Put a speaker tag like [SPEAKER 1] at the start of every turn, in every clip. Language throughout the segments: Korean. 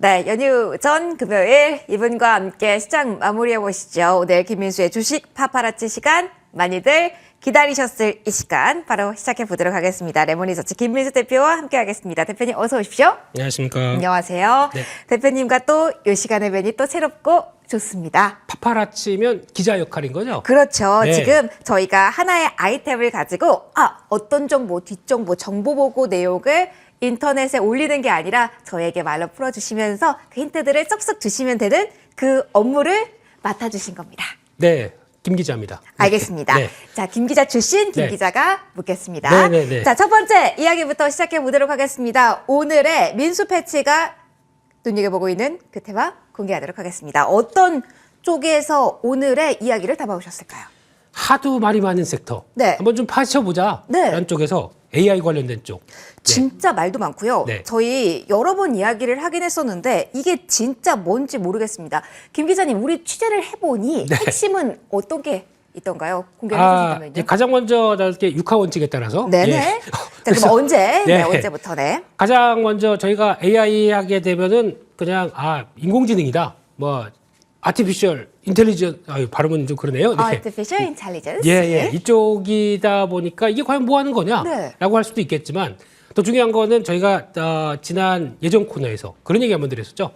[SPEAKER 1] 네, 연휴 전 금요일 이분과 함께 시장 마무리해 보시죠. 오늘 김민수의 주식 파파라치 시간 많이들 기다리셨을 이 시간 바로 시작해 보도록 하겠습니다. 레모니서치 김민수 대표와 함께 하겠습니다. 대표님 어서 오십시오.
[SPEAKER 2] 안녕하십니까.
[SPEAKER 1] 안녕하세요.
[SPEAKER 2] 네.
[SPEAKER 1] 대표님과 또 이 시간에 뵈니 또 새롭고 좋습니다.
[SPEAKER 2] 파파라치면 기자 역할인 거죠?
[SPEAKER 1] 그렇죠.
[SPEAKER 2] 네.
[SPEAKER 1] 지금 저희가 하나의 아이템을 가지고 어떤 정보, 뒷정보, 정보 보고 내용을 인터넷에 올리는 게 아니라 저에게 말로 풀어주시면서 그 힌트들을 쏙쏙 주시면 되는 그 업무를 맡아주신 겁니다.
[SPEAKER 2] 네, 김 기자입니다.
[SPEAKER 1] 알겠습니다.
[SPEAKER 2] 네.
[SPEAKER 1] 자, 김 기자 출신 김
[SPEAKER 2] 네.
[SPEAKER 1] 기자가 묻겠습니다.
[SPEAKER 2] 네.
[SPEAKER 1] 자, 첫 번째 이야기부터 시작해 보도록 하겠습니다. 오늘의 민수 패치가 눈여겨보고 있는 그 테마 공개하도록 하겠습니다. 어떤 쪽에서 오늘의 이야기를 담아오셨을까요?
[SPEAKER 2] 하도 말이 많은 섹터.
[SPEAKER 1] 네.
[SPEAKER 2] 한번 좀 파헤쳐보자.
[SPEAKER 1] 네.
[SPEAKER 2] 라는 쪽에서 AI 관련된 쪽. 네.
[SPEAKER 1] 진짜 말도 많고요.
[SPEAKER 2] 네.
[SPEAKER 1] 저희 여러 번 이야기를 하긴 했었는데 이게 진짜 뭔지 모르겠습니다. 김 기자님, 우리 취재를 해보니
[SPEAKER 2] 네.
[SPEAKER 1] 핵심은 어떤 게 있던가요? 공개해
[SPEAKER 2] 이제
[SPEAKER 1] 주신다면요.
[SPEAKER 2] 가장 먼저 이렇게 육하 원칙에 따라서.
[SPEAKER 1] 네네.
[SPEAKER 2] 예.
[SPEAKER 1] 자, 그럼
[SPEAKER 2] 그래서
[SPEAKER 1] 언제? 네,
[SPEAKER 2] 네.
[SPEAKER 1] 언제부터? 네.
[SPEAKER 2] 가장 먼저 저희가 AI 하게 되면은 그냥 인공지능이다. 뭐 아티피셜 인텔리전 발음은 좀 그러네요. 네.
[SPEAKER 1] Artificial Intelligence.
[SPEAKER 2] 예. 이쪽이다 보니까 이게 과연 뭐 하는 거냐라고
[SPEAKER 1] 네.
[SPEAKER 2] 할 수도 있겠지만 더 중요한 거는 저희가 지난 예전 코너에서 그런 얘기 한번 드렸었죠.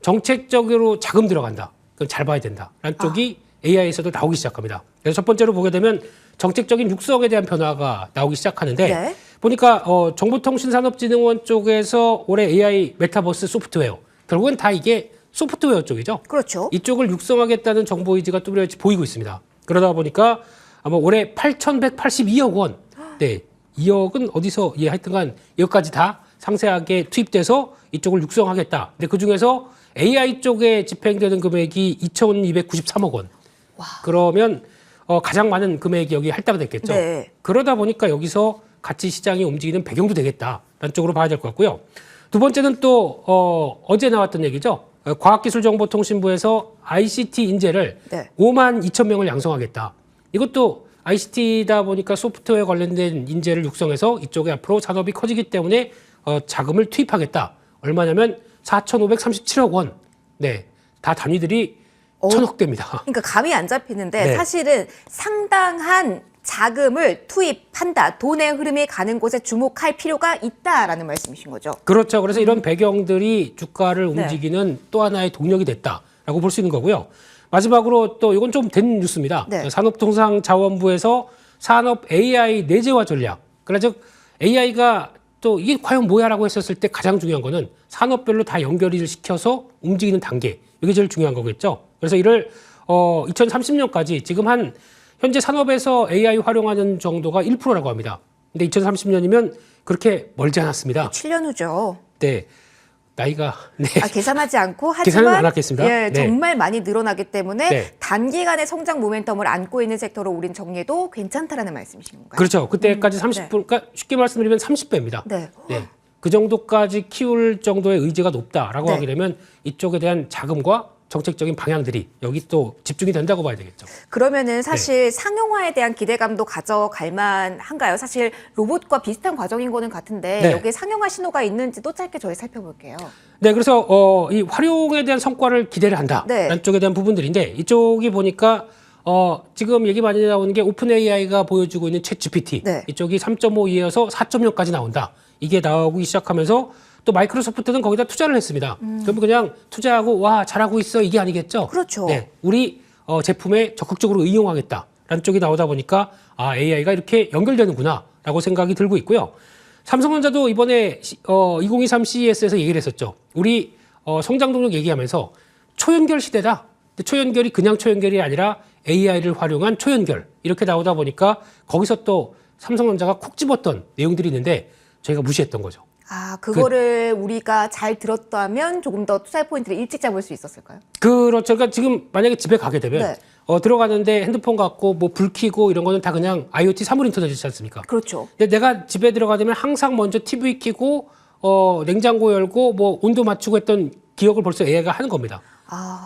[SPEAKER 2] 정책적으로 자금 들어간다. 그건 잘 봐야 된다라는 쪽이 AI에서도 나오기 시작합니다. 그래서 첫 번째로 보게 되면 정책적인 육성에 대한 변화가 나오기 시작하는데
[SPEAKER 1] 네.
[SPEAKER 2] 보니까 정보통신산업진흥원 쪽에서 올해 AI 메타버스 소프트웨어 결국은 다 이게 소프트웨어 쪽이죠.
[SPEAKER 1] 그렇죠.
[SPEAKER 2] 이쪽을 육성하겠다는 정보 의지가 뚜렷이 보이고 있습니다. 그러다 보니까 아마 올해 8,182억 원. 네. 2억은 어디서 하여튼간 이것까지 다 상세하게 투입돼서 이쪽을 육성하겠다. 근데 그중에서 AI 쪽에 집행되는 금액이 2,293억 원.
[SPEAKER 1] 와.
[SPEAKER 2] 그러면 가장 많은 금액이 여기 할당됐겠죠.
[SPEAKER 1] 네.
[SPEAKER 2] 그러다 보니까 여기서 같이 시장이 움직이는 배경도 되겠다라는 쪽으로 봐야 될 것 같고요. 두 번째는 또 어제 나왔던 얘기죠. 과학기술정보통신부에서 ICT 인재를
[SPEAKER 1] 네.
[SPEAKER 2] 5만 2천 명을 양성하겠다. 이것도 ICT다 보니까 소프트웨어 관련된 인재를 육성해서 이쪽에 앞으로 산업이 커지기 때문에 자금을 투입하겠다. 얼마냐면 4,537억 원. 네, 다 단위들이 천억대입니다.
[SPEAKER 1] 그러니까 감이 안 잡히는데
[SPEAKER 2] 네.
[SPEAKER 1] 사실은 상당한 자금을 투입한다. 돈의 흐름이 가는 곳에 주목할 필요가 있다라는 말씀이신 거죠.
[SPEAKER 2] 그렇죠. 그래서 이런 배경들이 주가를
[SPEAKER 1] 네.
[SPEAKER 2] 움직이는 또 하나의 동력이 됐다라고 볼 수 있는 거고요. 마지막으로 또 이건 좀 된 뉴스입니다.
[SPEAKER 1] 네.
[SPEAKER 2] 산업통상자원부에서 산업 AI 내재화 전략. 그러니까 즉 AI가 또 이게 과연 뭐야라고 했었을 때 가장 중요한 거는 산업별로 다 연결을 시켜서 움직이는 단계. 이게 제일 중요한 거겠죠. 그래서 이를 2030년까지 지금 현재 산업에서 AI 활용하는 정도가 1%라고 합니다. 근데 2030년이면 그렇게 멀지 않았습니다.
[SPEAKER 1] 7년 후죠.
[SPEAKER 2] 네. 나이가
[SPEAKER 1] 계산하지 않고
[SPEAKER 2] 계산은
[SPEAKER 1] 하지만
[SPEAKER 2] 안 하겠습니다.
[SPEAKER 1] 예,
[SPEAKER 2] 네.
[SPEAKER 1] 정말 많이 늘어나기 때문에
[SPEAKER 2] 네.
[SPEAKER 1] 단기간의 성장 모멘텀을 안고 있는 섹터로 우린 정리해도 괜찮다라는 말씀이신 건가요?
[SPEAKER 2] 그렇죠. 그때까지 30%, 그러니까 쉽게 말씀드리면 30배입니다.
[SPEAKER 1] 네.
[SPEAKER 2] 네. 그 정도까지 키울 정도의 의지가 높다라고
[SPEAKER 1] 네.
[SPEAKER 2] 하게 되면 이쪽에 대한 자금과 정책적인 방향들이 여기 또 집중이 된다고 봐야 되겠죠.
[SPEAKER 1] 그러면은 사실 상용화에 대한 기대감도 가져갈 만한가요? 사실 로봇과 비슷한 과정인 거는 같은데
[SPEAKER 2] 네.
[SPEAKER 1] 여기에 상용화 신호가 있는지도 짧게 저희 살펴볼게요.
[SPEAKER 2] 네, 그래서 이 활용에 대한 성과를 기대를 한다라는
[SPEAKER 1] 네.
[SPEAKER 2] 쪽에 대한 부분들인데 이쪽이 보니까 지금 얘기 많이 나오는 게 오픈 AI가 보여주고 있는 챗 GPT
[SPEAKER 1] 네.
[SPEAKER 2] 이쪽이 3.5 이어서 4.0까지 나온다. 이게 나오기 시작하면서 또 마이크로소프트는 거기다 투자를 했습니다. 그럼 그냥 투자하고 와 잘하고 있어 이게 아니겠죠?
[SPEAKER 1] 그렇죠.
[SPEAKER 2] 네, 우리 제품에 적극적으로 응용하겠다라는 쪽이 나오다 보니까 AI가 이렇게 연결되는구나라고 생각이 들고 있고요. 삼성전자도 이번에 2023 CES에서 얘기를 했었죠. 우리 성장 동력 얘기하면서 초연결 시대다. 근데 초연결이 그냥 초연결이 아니라 AI를 활용한 초연결 이렇게 나오다 보니까 거기서 또 삼성전자가 콕 집었던 내용들이 있는데 저희가 무시했던 거죠.
[SPEAKER 1] 그거를 우리가 잘 들었다면 조금 더 투자 포인트를 일찍 잡을 수 있었을까요?
[SPEAKER 2] 그렇죠. 그러니까 지금 만약에 집에 가게 되면
[SPEAKER 1] 네.
[SPEAKER 2] 들어가는데 핸드폰 갖고 뭐 불 켜고 이런 거는 다 그냥 IoT 사물 인터넷이지 않습니까?
[SPEAKER 1] 그렇죠.
[SPEAKER 2] 근데 내가 집에 들어가면 항상 먼저 TV 켜고 냉장고 열고 뭐 온도 맞추고 했던 기억을 벌써 AI가 하는 겁니다.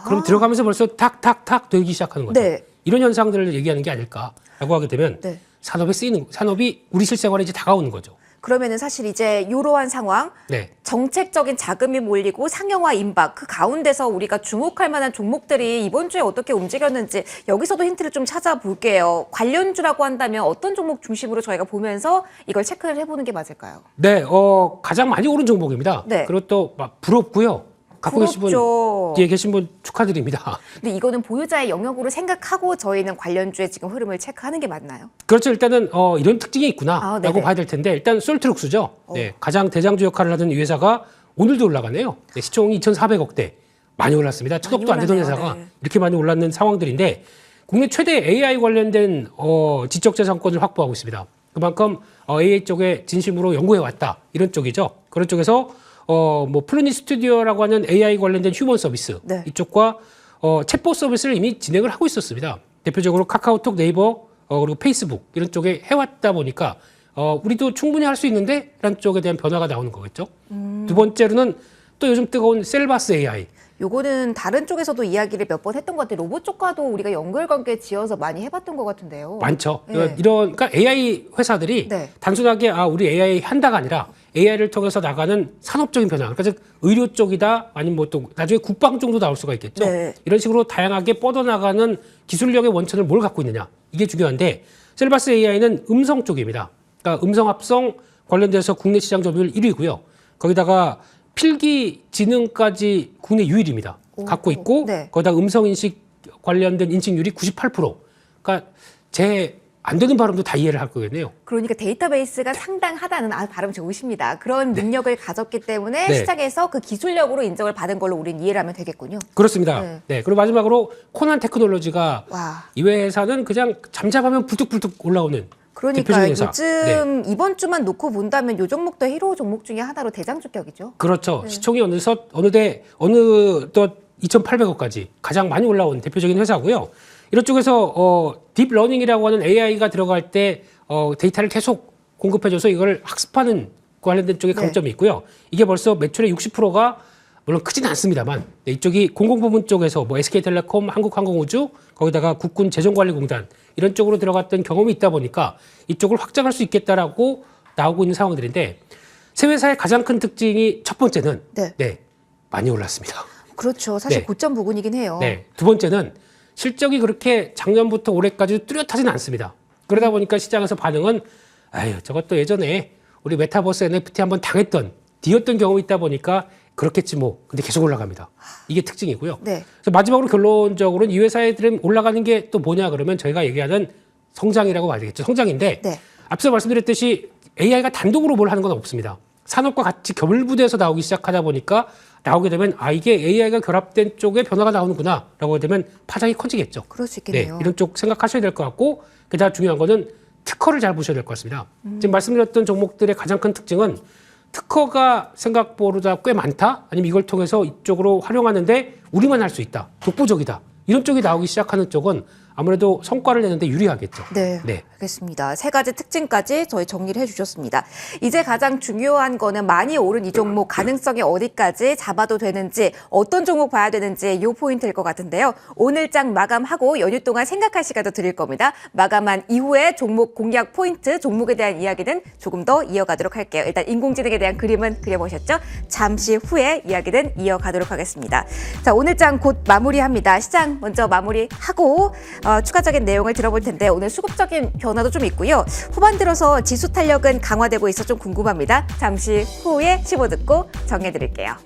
[SPEAKER 2] 그럼 들어가면서 벌써 탁탁탁 되기 시작하는 거죠.
[SPEAKER 1] 네.
[SPEAKER 2] 이런 현상들을 얘기하는 게 아닐까라고 하게 되면
[SPEAKER 1] 네.
[SPEAKER 2] 산업이 우리 실생활에 이제 다가오는 거죠.
[SPEAKER 1] 그러면은 사실 이제 이러한 상황,
[SPEAKER 2] 네.
[SPEAKER 1] 정책적인 자금이 몰리고 상용화 임박 그 가운데서 우리가 주목할 만한 종목들이 이번 주에 어떻게 움직였는지 여기서도 힌트를 좀 찾아볼게요. 관련주라고 한다면 어떤 종목 중심으로 저희가 보면서 이걸 체크를 해보는 게 맞을까요?
[SPEAKER 2] 네, 가장 많이 오른 종목입니다.
[SPEAKER 1] 네.
[SPEAKER 2] 그리고 또 막 부럽고요. 갖고 계신 분,
[SPEAKER 1] 부럽죠.
[SPEAKER 2] 뒤에 계신 분 축하드립니다.
[SPEAKER 1] 근데 이거는 보유자의 영역으로 생각하고 저희는 관련주의 지금 흐름을 체크하는 게 맞나요?
[SPEAKER 2] 그렇죠. 일단은 이런 특징이 있구나라고
[SPEAKER 1] 아, 네네.
[SPEAKER 2] 봐야 될 텐데 일단 솔트룩스죠. 네, 가장 대장주 역할을 하던 이 회사가 오늘도 올라가네요. 네, 시총이 2,400억대 많이 올랐습니다. 천억도 안 되던
[SPEAKER 1] 올랐네요.
[SPEAKER 2] 회사가
[SPEAKER 1] 네.
[SPEAKER 2] 이렇게 많이 올랐는 상황들인데 국내 최대 AI 관련된 지적재산권을 확보하고 있습니다. 그만큼 AI 쪽에 진심으로 연구해 왔다 이런 쪽이죠. 그런 쪽에서 뭐 플루니 스튜디오라고 하는 AI 관련된 휴먼 서비스
[SPEAKER 1] 네.
[SPEAKER 2] 이쪽과 챗봇 서비스를 이미 진행을 하고 있었습니다. 대표적으로 카카오톡, 네이버 그리고 페이스북 이런 쪽에 해왔다 보니까 우리도 충분히 할 수 있는데 라는 쪽에 대한 변화가 나오는 거겠죠. 두 번째로는 또 요즘 뜨거운 셀바스 AI.
[SPEAKER 1] 요거는 다른 쪽에서도 이야기를 몇 번 했던 것 같아요. 로봇 쪽과도 우리가 연결관계 지어서 많이 해봤던 것 같은데요.
[SPEAKER 2] 많죠.
[SPEAKER 1] 네.
[SPEAKER 2] 그러니까 AI 회사들이
[SPEAKER 1] 네.
[SPEAKER 2] 단순하게 우리 AI 한다가 아니라 AI를 통해서 나가는 산업적인 변화. 그러니까 즉 의료 쪽이다 아니면 뭐 또 나중에 국방 쪽도 나올 수가 있겠죠.
[SPEAKER 1] 네.
[SPEAKER 2] 이런 식으로 다양하게 뻗어나가는 기술력의 원천을 뭘 갖고 있느냐. 이게 중요한데 셀바스 AI는 음성 쪽입니다. 그러니까 음성 합성 관련돼서 국내 시장 점유율 1위고요. 거기다가 필기 지능까지 국내 유일입니다. 갖고 있고
[SPEAKER 1] 네.
[SPEAKER 2] 거기다 음성 인식 관련된 인식률이 98%. 그러니까 제 안 되는 발음도 다 이해를 할 거겠네요.
[SPEAKER 1] 그러니까 데이터베이스가 상당하다는 발음 좋으십니다. 그런 능력을 가졌기 때문에
[SPEAKER 2] 네.
[SPEAKER 1] 시장에서 그 기술력으로 인정을 받은 걸로 우리는 이해를 하면 되겠군요.
[SPEAKER 2] 그렇습니다.
[SPEAKER 1] 네.
[SPEAKER 2] 네. 그리고 마지막으로 코난 테크놀로지가
[SPEAKER 1] 와.
[SPEAKER 2] 이 회사는 그냥 잠잠하면 불뚝불뚝 올라오는
[SPEAKER 1] 그러니까
[SPEAKER 2] 대표적인 회사.
[SPEAKER 1] 요즘 이번 주만 놓고 본다면 요 종목도 히로 종목 중에 하나로 대장주격이죠.
[SPEAKER 2] 그렇죠. 시총이 어느 또 2,800억까지 가장 많이 올라온 대표적인 회사고요. 이런 쪽에서 딥러닝이라고 하는 AI가 들어갈 때 데이터를 계속 공급해줘서 이걸 학습하는 관련된 쪽에
[SPEAKER 1] 네.
[SPEAKER 2] 강점이 있고요. 이게 벌써 매출의 60%가 물론 크지는 않습니다만 이쪽이 공공부문 쪽에서 뭐 SK텔레콤, 한국항공우주, 거기다가 국군재정관리공단 이런 쪽으로 들어갔던 경험이 있다 보니까 이쪽을 확장할 수 있겠다라고 나오고 있는 상황들인데 새 회사의 가장 큰 특징이 첫 번째는
[SPEAKER 1] 네.
[SPEAKER 2] 많이 올랐습니다.
[SPEAKER 1] 그렇죠. 사실
[SPEAKER 2] 네.
[SPEAKER 1] 고점 부분이긴 해요.
[SPEAKER 2] 네. 두 번째는 실적이 그렇게 작년부터 올해까지 뚜렷하지는 않습니다. 그러다 보니까 시장에서 반응은 저것도 예전에 우리 메타버스 NFT 한번 당했던 뒤였던 경험이 있다 보니까 그렇겠지 뭐. 근데 계속 올라갑니다. 이게 특징이고요.
[SPEAKER 1] 네.
[SPEAKER 2] 그래서 마지막으로 결론적으로는 이 회사들은 올라가는 게 또 뭐냐 그러면 저희가 얘기하는 성장이라고 봐야 되겠죠. 성장인데
[SPEAKER 1] 네.
[SPEAKER 2] 앞서 말씀드렸듯이 AI가 단독으로 뭘 하는 건 없습니다. 산업과 같이 결부돼서 나오기 시작하다 보니까 나오게 되면 이게 AI가 결합된 쪽에 변화가 나오는구나 라고 되면 파장이 커지겠죠.
[SPEAKER 1] 그럴 수 있겠네요.
[SPEAKER 2] 이런 쪽 생각하셔야 될 것 같고 그다음 중요한 거는 특허를 잘 보셔야 될 것 같습니다. 지금 말씀드렸던 종목들의 가장 큰 특징은 특허가 생각보다 꽤 많다 아니면 이걸 통해서 이쪽으로 활용하는데 우리만 할 수 있다. 독보적이다. 이런 쪽이 나오기 시작하는 쪽은 아무래도 성과를 내는데 유리하겠죠.
[SPEAKER 1] 네, 알겠습니다. 세 가지 특징까지 저희 정리를 해주셨습니다. 이제 가장 중요한 거는 많이 오른 이 종목 가능성이 어디까지 잡아도 되는지 어떤 종목 봐야 되는지 이 포인트일 것 같은데요. 오늘 장 마감하고 연휴 동안 생각할 시간도 드릴 겁니다. 마감한 이후에 종목 공략 포인트, 종목에 대한 이야기는 조금 더 이어가도록 할게요. 일단 인공지능에 대한 그림은 그려보셨죠? 잠시 후에 이야기는 이어가도록 하겠습니다. 자, 오늘 장 곧 마무리합니다. 시장 먼저 마무리하고 추가적인 내용을 들어볼 텐데 오늘 수급적인 변화도 좀 있고요. 후반 들어서 지수 탄력은 강화되고 있어 좀 궁금합니다. 잠시 후에 씹어 듣고 정해드릴게요.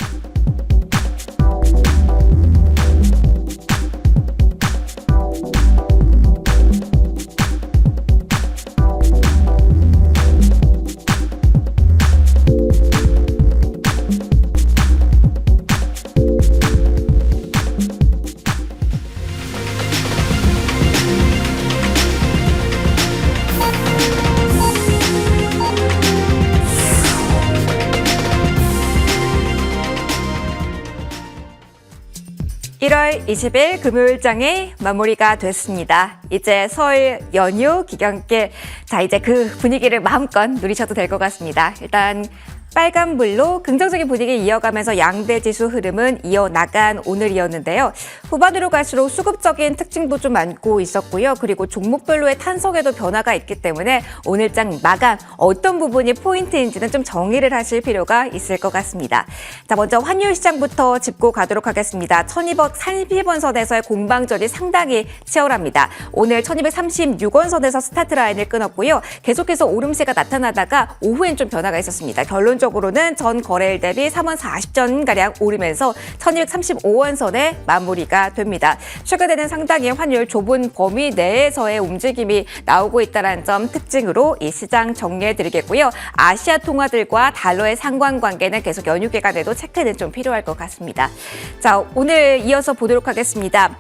[SPEAKER 1] (1월 20일) 금요일장이 마무리가 됐습니다. 이제 설 연휴 기경길, 자 이제 그 분위기를 마음껏 누리셔도 될 것 같습니다. 일단 빨간불로 긍정적인 분위기 이어가면서 양대 지수 흐름은 이어나간 오늘이었는데요. 후반으로 갈수록 수급적인 특징도 좀 많고 있었고요. 그리고 종목별로의 탄성에도 변화가 있기 때문에 오늘장 마감 어떤 부분이 포인트인지는 좀 정의를 하실 필요가 있을 것 같습니다. 자, 먼저 환율 시장부터 짚고 가도록 하겠습니다. 1230원 선에서의 공방전이 상당히 치열합니다. 오늘 1236원 선에서 스타트 라인을 끊었고요. 계속해서 오름세가 나타나다가 오후엔 좀 변화가 있었습니다. 결론적으로는 전 거래일 대비 3원 40전가량 오르면서 1235원 선에 마무리가 됩니다. 최근에는 상당히 환율 좁은 범위 내에서의 움직임이 나오고 있다는 점 특징으로 이 시장 정리해드리겠고요. 아시아 통화들과 달러의 상관관계는 계속 연휴 기간에도 체크는 좀 필요할 것 같습니다. 자, 오늘 이어서 보도록 하겠습니다.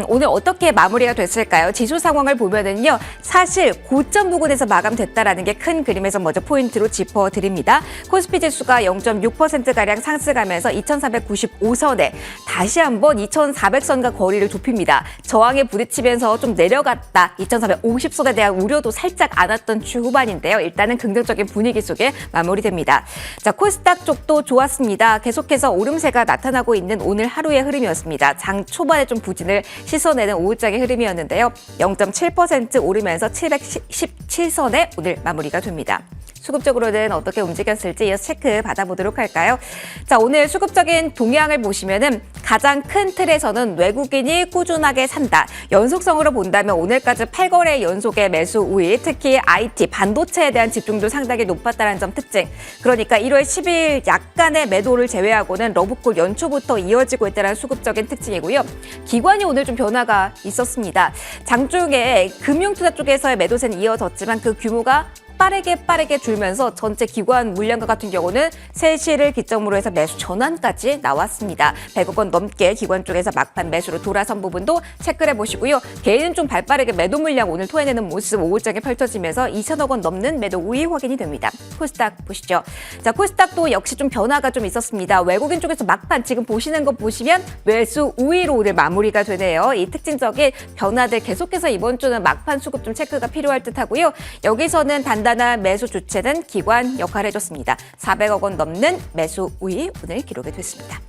[SPEAKER 1] 오늘 어떻게 마무리가 됐을까요? 지수 상황을 보면은요, 사실 고점 부근에서 마감됐다라는 게 큰 그림에서 먼저 포인트로 짚어드립니다. 코스피 지수가 0.6%가량 상승하면서 2,495선에 다시 한번 2,400선과 거리를 좁힙니다. 저항에 부딪히면서 좀 내려갔다. 2,450선에 대한 우려도 살짝 안았던 주 후반인데요. 일단은 긍정적인 분위기 속에 마무리됩니다. 자, 코스닥 쪽도 좋았습니다. 계속해서 오름세가 나타나고 있는 오늘 하루의 흐름이었습니다. 장 초반에 좀 부진을 씻어내는 오후장의 흐름이었는데요. 0.7% 오르면서 717선에 오늘 마무리가 됩니다. 수급적으로는 어떻게 움직였을지 이어서 체크 받아보도록 할까요? 자, 오늘 수급적인 동향을 보시면은 가장 큰 틀에서는 외국인이 꾸준하게 산다. 연속성으로 본다면 오늘까지 8거래 연속의 매수 우위, 특히 IT, 반도체에 대한 집중도 상당히 높았다는 점 특징. 그러니까 1월 10일 약간의 매도를 제외하고는 러브콜 연초부터 이어지고 있다는 수급적인 특징이고요. 기관이 오늘 좀 변화가 있었습니다. 장중에 금융투자 쪽에서의 매도세는 이어졌지만 그 규모가 빠르게 줄면서 전체 기관 물량과 같은 경우는 3시를 기점으로 해서 매수 전환까지 나왔습니다. 100억 원 넘게 기관 쪽에서 막판 매수로 돌아선 부분도 체크를 해보시고요. 개인은 좀 발빠르게 매도 물량 오늘 토해내는 모습 오후장에 펼쳐지면서 2천억 원 넘는 매도 우위 확인이 됩니다. 코스닥 보시죠. 자, 코스닥도 역시 좀 변화가 좀 있었습니다. 외국인 쪽에서 막판 지금 보시는 거 보시면 매수 우위로 오늘 마무리가 되네요. 이 특징적인 변화들 계속해서 이번 주는 막판 수급 좀 체크가 필요할 듯하고요. 여기서는 단단한 매수 주체는 기관 역할을 해줬습니다. 400억 원 넘는 매수 우위 오늘 기록이 됐습니다.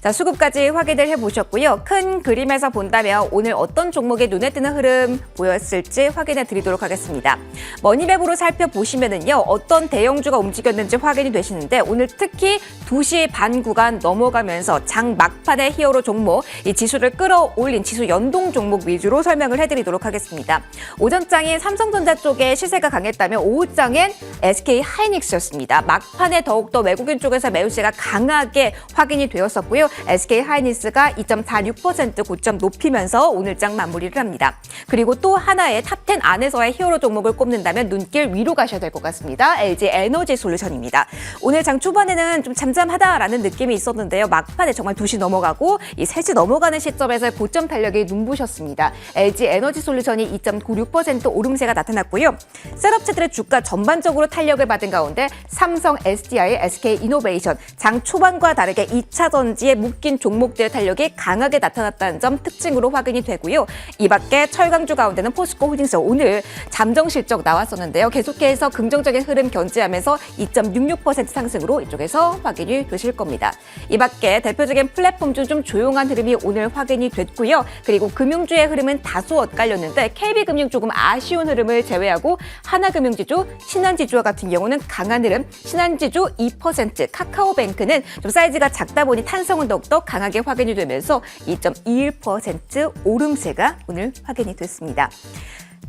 [SPEAKER 1] 자, 수급까지 확인을 해보셨고요. 큰 그림에서 본다면 오늘 어떤 종목에 눈에 띄는 흐름 보였을지 확인해 드리도록 하겠습니다. 머니맵으로 살펴보시면은요, 어떤 대형주가 움직였는지 확인이 되시는데 오늘 특히 2시 반 구간 넘어가면서 장 막판의 히어로 종목, 이 지수를 끌어올린 지수 연동 종목 위주로 설명을 해드리도록 하겠습니다. 오전장인 삼성전자 쪽에 시세가 강했다면 오후장엔 SK 하이닉스였습니다. 막판에 더욱더 외국인 쪽에서 매수세가 강하게 확인이 되었었고요. SK 하이닉스가 2.46% 고점 높이면서 오늘장 마무리를 합니다. 그리고 또 하나의 탑10 안에서의 히어로 종목을 꼽는다면 눈길 위로 가셔야 될 것 같습니다. LG 에너지 솔루션입니다. 오늘 장 초반에는 좀 잠잠하다라는 느낌이 있었는데요. 막판에 정말 2시 넘어가고 이 3시 넘어가는 시점에서 고점 탄력이 눈부셨습니다. LG 에너지 솔루션이 2.96% 오름세가 나타났고요. 셋업체들의 주가 전반적으로 탄력을 받은 가운데 삼성, SDI, SK 이노베이션 장 초반과 다르게 2차 전지의 묶인 종목들의 탄력이 강하게 나타났다는 점 특징으로 확인이 되고요. 이 밖에 철강주 가운데는 포스코 홀딩스 오늘 잠정 실적 나왔었는데요. 계속해서 긍정적인 흐름 견지하면서 2.66% 상승으로 이쪽에서 확인이 되실 겁니다. 이 밖에 대표적인 플랫폼 중 좀 조용한 흐름이 오늘 확인이 됐고요. 그리고 금융주의 흐름은 다소 엇갈렸는데 KB금융 조금 아쉬운 흐름을 제외하고 하나금융지주, 신한지주와 같은 경우는 강한 흐름, 신한지주 2%, 카카오뱅크는 좀 사이즈가 작다 보니 탄성은 더욱더 강하게 확인이 되면서 2.21% 오름세가 오늘 확인이 됐습니다.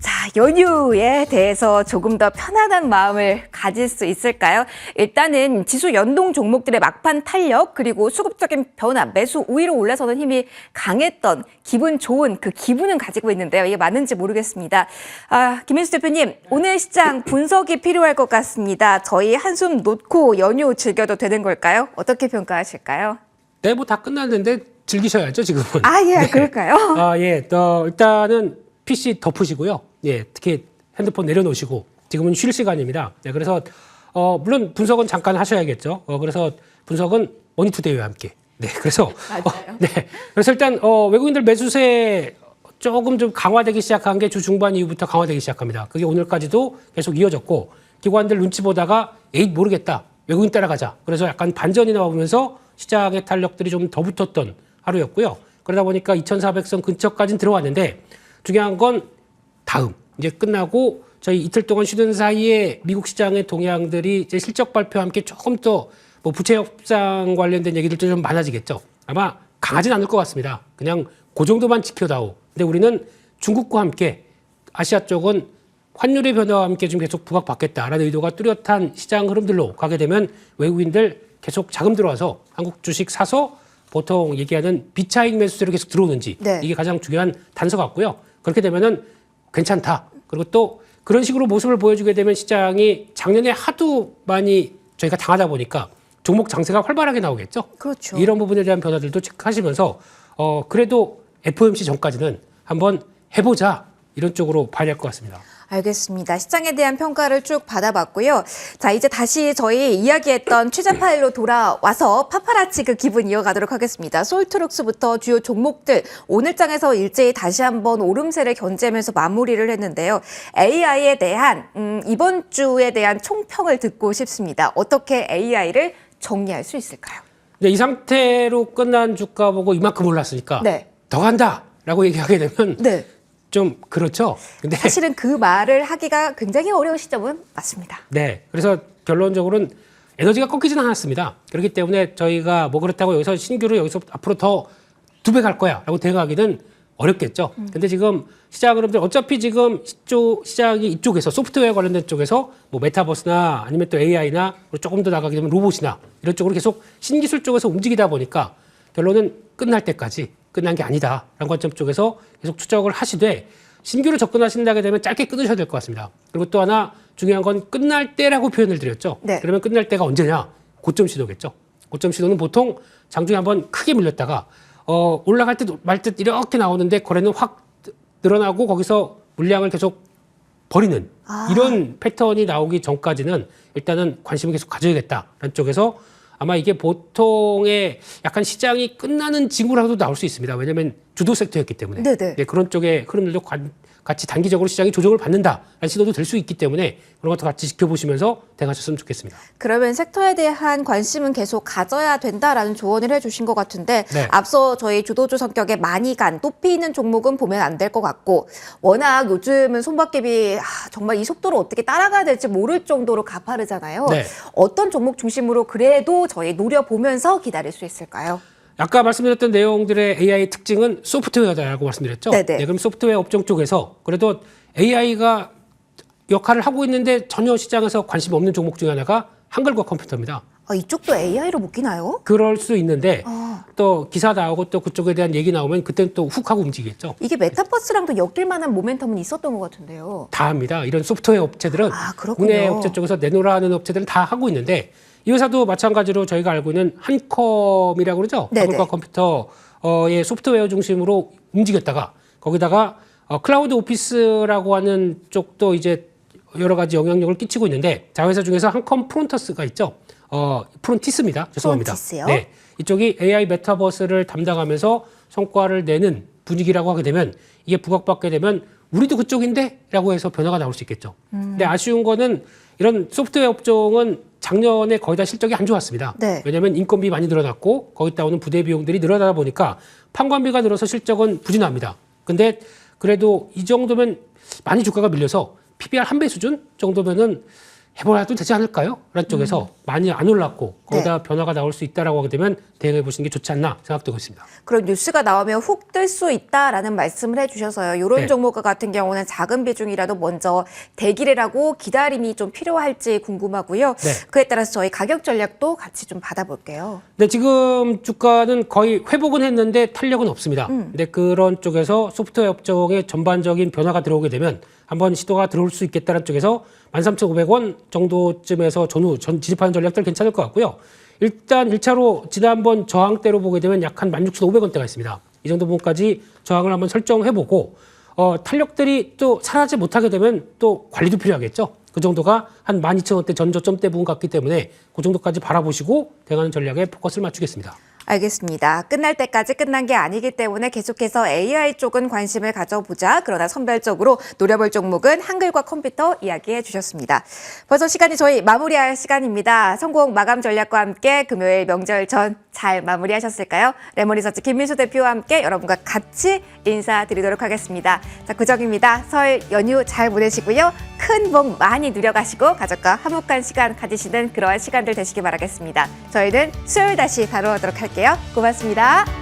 [SPEAKER 1] 자, 연휴에 대해서 조금 더 편안한 마음을 가질 수 있을까요? 일단은 지수 연동 종목들의 막판 탄력 그리고 수급적인 변화, 매수 우위로 올라서는 힘이 강했던 기분 좋은 그 기분은 가지고 있는데요. 이게 맞는지 모르겠습니다. 김민수 대표님, 오늘 시장 분석이 필요할 것 같습니다. 저희 한숨 놓고 연휴 즐겨도 되는 걸까요? 어떻게 평가하실까요?
[SPEAKER 2] 네, 뭐 다 끝났는데 즐기셔야죠, 지금은.
[SPEAKER 1] 예,
[SPEAKER 2] 네.
[SPEAKER 1] 그럴까요?
[SPEAKER 2] 예, 일단은 PC 덮으시고요. 예, 특히 핸드폰 내려놓으시고 지금은 쉴 시간입니다. 네, 그래서 물론 분석은 잠깐 하셔야겠죠. 그래서 분석은 머니투데이와 함께. 네, 그래서 네, 그래서 일단 외국인들 매수세 조금 좀 강화되기 시작한 게 주 중반 이후부터 강화되기 시작합니다. 그게 오늘까지도 계속 이어졌고 기관들 눈치 보다가 에잇 모르겠다. 외국인 따라가자. 그래서 약간 반전이 나오면서 시장의 탄력들이 좀 더 붙었던 하루였고요. 그러다 보니까 2,400선 근처까지는 들어왔는데 중요한 건 다음 이제 끝나고 저희 이틀 동안 쉬는 사이에 미국 시장의 동향들이 이제 실적 발표와 함께 조금 더 뭐 부채 협상 관련된 얘기들도 좀 많아지겠죠. 아마 강하진 않을 것 같습니다. 그냥 그 정도만 지켜다오. 근데 우리는 중국과 함께 아시아 쪽은 환율의 변화와 함께 좀 계속 부각받겠다라는 의도가 뚜렷한 시장 흐름들로 가게 되면 외국인들 계속 자금 들어와서 한국 주식 사서 보통 얘기하는 비차익 매수세로 계속 들어오는지
[SPEAKER 1] 네.
[SPEAKER 2] 이게 가장 중요한 단서 같고요. 그렇게 되면은 괜찮다. 그리고 또 그런 식으로 모습을 보여주게 되면 시장이 작년에 하도 많이 저희가 당하다 보니까 종목 장세가 활발하게 나오겠죠.
[SPEAKER 1] 그렇죠.
[SPEAKER 2] 이런 부분에 대한 변화들도 체크하시면서 그래도 FOMC 전까지는 한번 해보자 이런 쪽으로 봐야 될 것 같습니다.
[SPEAKER 1] 알겠습니다. 시장에 대한 평가를 쭉 받아봤고요. 자, 이제 다시 저희 이야기했던 취재 파일로 돌아와서 파파라치 그 기분 이어가도록 하겠습니다. 솔트룩스부터 주요 종목들 오늘 장에서 일제히 다시 한번 오름세를 견제하면서 마무리를 했는데요. AI에 대한 이번 주에 대한 총평을 듣고 싶습니다. 어떻게 AI를 정리할 수 있을까요?
[SPEAKER 2] 근데 이 상태로 끝난 주가 보고 이만큼 올랐으니까
[SPEAKER 1] 네.
[SPEAKER 2] 더 간다라고 얘기하게 되면
[SPEAKER 1] 네.
[SPEAKER 2] 좀 그렇죠. 근데
[SPEAKER 1] 사실은 그 말을 하기가 굉장히 어려운 시점은 맞습니다.
[SPEAKER 2] 네. 그래서 결론적으로는 에너지가 꺾이지는 않았습니다. 그렇기 때문에 저희가 뭐 그렇다고 여기서 신규로 여기서 앞으로 더 2배 갈 거야 라고 대응하기는 어렵겠죠. 근데 지금 시장 흐름들 어차피 지금 시장이 이쪽에서 소프트웨어 관련된 쪽에서 뭐 메타버스나 아니면 또 AI나 조금 더 나가게 되면 로봇이나 이런 쪽으로 계속 신기술 쪽에서 움직이다 보니까 결론은 끝날 때까지 끝난 게 아니다라는 관점 쪽에서 계속 추적을 하시되 신규로 접근하신다게 되면 짧게 끊으셔야 될 것 같습니다. 그리고 또 하나 중요한 건 끝날 때라고 표현을 드렸죠.
[SPEAKER 1] 네.
[SPEAKER 2] 그러면 끝날 때가 언제냐? 고점 시도겠죠. 고점 시도는 보통 장중에 한번 크게 밀렸다가 올라갈 듯 말 듯 이렇게 나오는데 거래는 확 늘어나고 거기서 물량을 계속 버리는 이런 패턴이 나오기 전까지는 일단은 관심을 계속 가져야겠다라는 쪽에서 아마 이게 보통의 약간 시장이 끝나는 징후라도 나올 수 있습니다. 왜냐하면 주도 섹터였기 때문에.
[SPEAKER 1] 네네.
[SPEAKER 2] 네, 그런 쪽의 흐름들도 같이 단기적으로 시장이 조정을 받는다라는 시도도 될 수 있기 때문에 그런 것도 같이 지켜보시면서 대응하셨으면 좋겠습니다.
[SPEAKER 1] 그러면 섹터에 대한 관심은 계속 가져야 된다라는 조언을 해주신 것 같은데
[SPEAKER 2] 네.
[SPEAKER 1] 앞서 저희 주도주 성격의 많이 간 높이 있는 종목은 보면 안 될 것 같고 워낙 요즘은 손바뀜이 정말 이 속도를 어떻게 따라가야 될지 모를 정도로 가파르잖아요.
[SPEAKER 2] 네.
[SPEAKER 1] 어떤 종목 중심으로 그래도 저희 노려보면서 기다릴 수 있을까요?
[SPEAKER 2] 아까 말씀드렸던 내용들의 AI 특징은 소프트웨어다라고 말씀드렸죠.
[SPEAKER 1] 네네.
[SPEAKER 2] 네, 그럼 소프트웨어 업종 쪽에서 그래도 AI가 역할을 하고 있는데 전혀 시장에서 관심 없는 종목 중에 하나가 한글과 컴퓨터입니다.
[SPEAKER 1] 이쪽도 AI로 묶이나요?
[SPEAKER 2] 그럴 수 있는데 또 기사 나오고 또 그쪽에 대한 얘기 나오면 그때는 또 훅 하고 움직이겠죠.
[SPEAKER 1] 이게 메타버스랑도 엮일 만한 모멘텀은 있었던 것 같은데요.
[SPEAKER 2] 다 합니다. 이런 소프트웨어 업체들은
[SPEAKER 1] 그렇군요.
[SPEAKER 2] 국내 업체 쪽에서 내놓으라 하는 업체들은 다 하고 있는데 이 회사도 마찬가지로 저희가 알고 있는 한컴이라고 그러죠.
[SPEAKER 1] 네네.
[SPEAKER 2] 한글과 컴퓨터의 소프트웨어 중심으로 움직였다가 거기다가 클라우드 오피스라고 하는 쪽도 이제 여러 가지 영향력을 끼치고 있는데 자회사 중에서 한컴 프론터스가 있죠. 프론티스입니다. 죄송합니다.
[SPEAKER 1] 프론티스요?
[SPEAKER 2] 네. 이쪽이 AI 메타버스를 담당하면서 성과를 내는 분위기라고 하게 되면 이게 부각받게 되면 우리도 그쪽인데? 라고 해서 변화가 나올 수 있겠죠. 근데 아쉬운 거는 이런 소프트웨어 업종은 작년에 거의 다 실적이 안 좋았습니다.
[SPEAKER 1] 네.
[SPEAKER 2] 왜냐하면 인건비 많이 늘어났고 거기다 오는 부대 비용들이 늘어나다 보니까 판관비가 늘어서 실적은 부진합니다. 근데 그래도 이 정도면 많이 주가가 밀려서 PBR 1배 수준 정도면은 해봐도 되지 않을까요? 라는 쪽에서 많이 안 올랐고 거기다 변화가 나올 수 있다라고 하게 되면 대응해 보시는 게 좋지 않나 생각되고 있습니다.
[SPEAKER 1] 그런 뉴스가 나오면 훅 뜰 수 있다라는 말씀을 해주셔서요. 이런
[SPEAKER 2] 네.
[SPEAKER 1] 종목 같은 경우는 작은 비중이라도 먼저 대기를 하고 기다림이 좀 필요할지 궁금하고요.
[SPEAKER 2] 네.
[SPEAKER 1] 그에 따라서 저희 가격 전략도 같이 좀 받아볼게요.
[SPEAKER 2] 네, 지금 주가는 거의 회복은 했는데 탄력은 없습니다. 근데 그런 쪽에서 소프트웨어 업종의 전반적인 변화가 들어오게 되면 한번 시도가 들어올 수 있겠다는 쪽에서 13,500원 정도쯤에서 전후 진입하는 전략들 괜찮을 것 같고요. 일단 1차로 지난번 저항대로 보게 되면 약 한 16,500원대가 있습니다. 이 정도 부분까지 저항을 한번 설정해보고 탄력들이 또 사라지지 못하게 되면 또 관리도 필요하겠죠. 그 정도가 한 12,000원대 전저점대 부분 같기 때문에 그 정도까지 바라보시고 대응하는 전략에 포커스를 맞추겠습니다.
[SPEAKER 1] 알겠습니다. 끝날 때까지 끝난 게 아니기 때문에 계속해서 AI 쪽은 관심을 가져보자. 그러나 선별적으로 노려볼 종목은 한글과 컴퓨터 이야기해 주셨습니다. 벌써 시간이 저희 마무리할 시간입니다. 성공 마감 전략과 함께 금요일 명절 전 잘 마무리하셨을까요? 레몬리서치 김민수 대표와 함께 여러분과 같이 인사드리도록 하겠습니다. 자, 구정입니다. 설 연휴 잘 보내시고요. 큰 복 많이 누려가시고 가족과 화목한 시간 가지시는 그러한 시간들 되시길 바라겠습니다. 저희는 수요일 다시 다루도록 할게요. 고맙습니다.